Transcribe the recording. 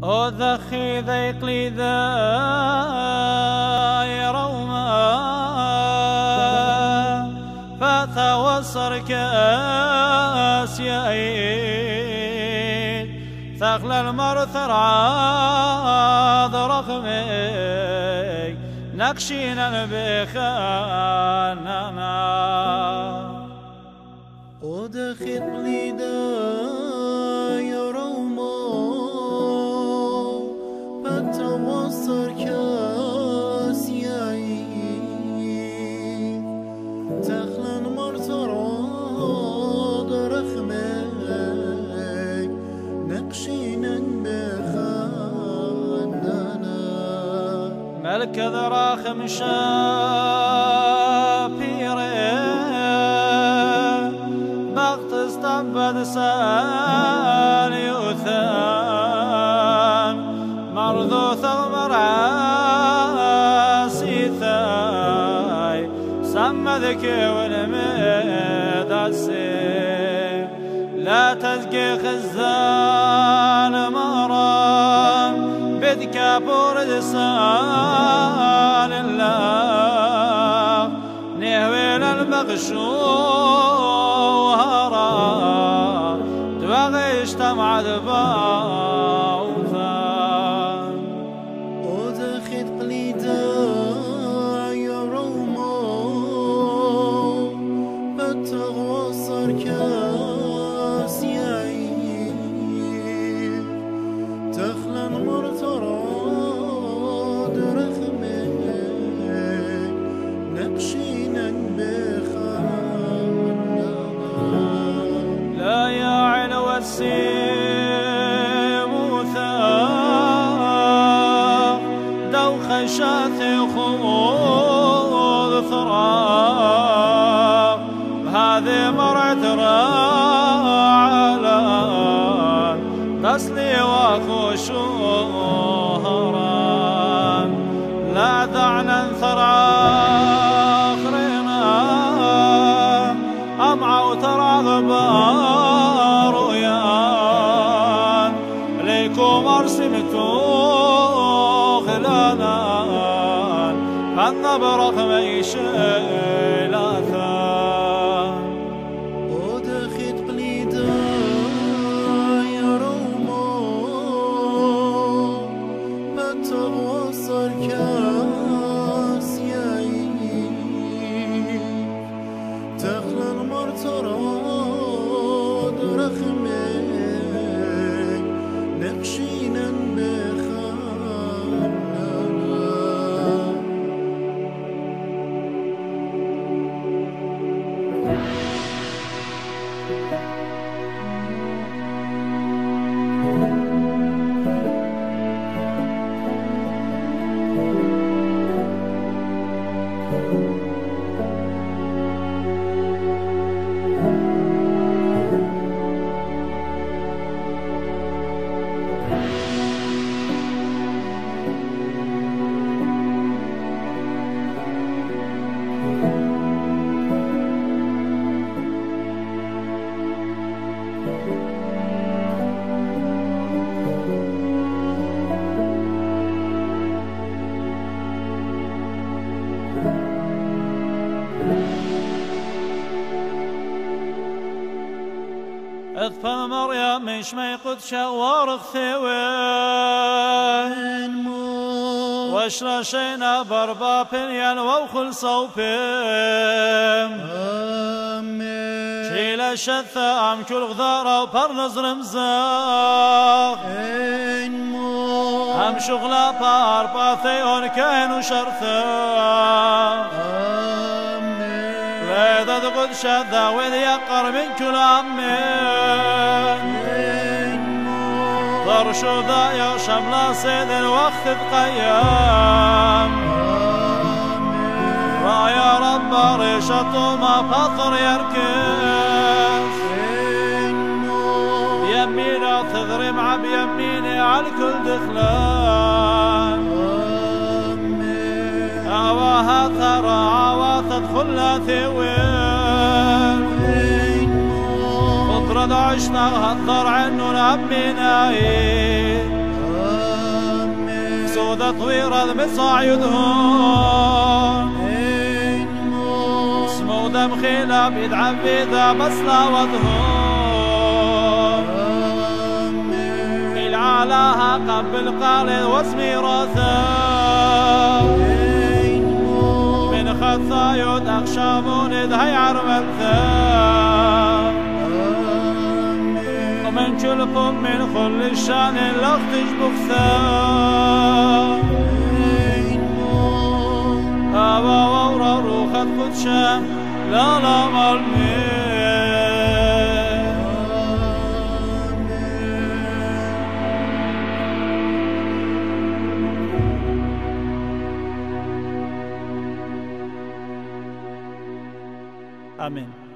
او ذخي ذيق لي ذا روما فتوصر كاس يعيد ثقل المرثر عاد رقمي نقشينا بخاننا ودخل لي توصر كاس يعيد تخلن مرتراد رخمك نقشينا بخاننا ملك ذراخم شابيري بغت استنبد سال يوثان مرضو ثغمر عاسي ثاي سمدك والميد السيف لا تزكي خزان مرام بدكابور لسان الله نهويل المغشو وهرا تبغي اجتمع دباوثان ودخل قليدا يا روما بتغوصر كاس يعيد تخلن مرتراد رخمك نقشينا بخاننا لا يا علو السيم وثاق دوخ شاثي خوض ثراق هذه مرعت راعلان تسلي وخشوهران لا دعنا انثر آخرنا أمع وترى غبار ويان ليكم أرسمتو خلالان فالنبرق ميشي لا ثان ودخل قليدا يا روما بتغوصر كاس يعيد تخلى المرتراد رخمك نقشينا بخاننا اطفى مريم مش ما يقود شوارق ثوين واشرشينا بربا بنيان ووخل صوبهم شيل الشثة ام كل غذارة وبرنز رمزاق هم شغلة باربا ثيون كاين وشرثاق وإذا تقول شذا وإذ يقر من كل عمين ضرشو ذا يا شملا سيد الوقت تقيم رايا رب ريشة ما فطر يركز بيمينا تضرم عب يميني على الكل دخلان عواها ترى عوا تدخل ثوين فطرة عشنا هالضر عنو نبي نايد ذا طويرة بصاعدهم اسمو دم خيلة بيدعم بيدا بصلا وضهم العلاها قبل قال واسمي راثا من خطايد أخشامون دهي عرملثا ومن كلكم من كل الشان لختش بخثا أبا وورا روخت قدشا لا لا مرمي آمين.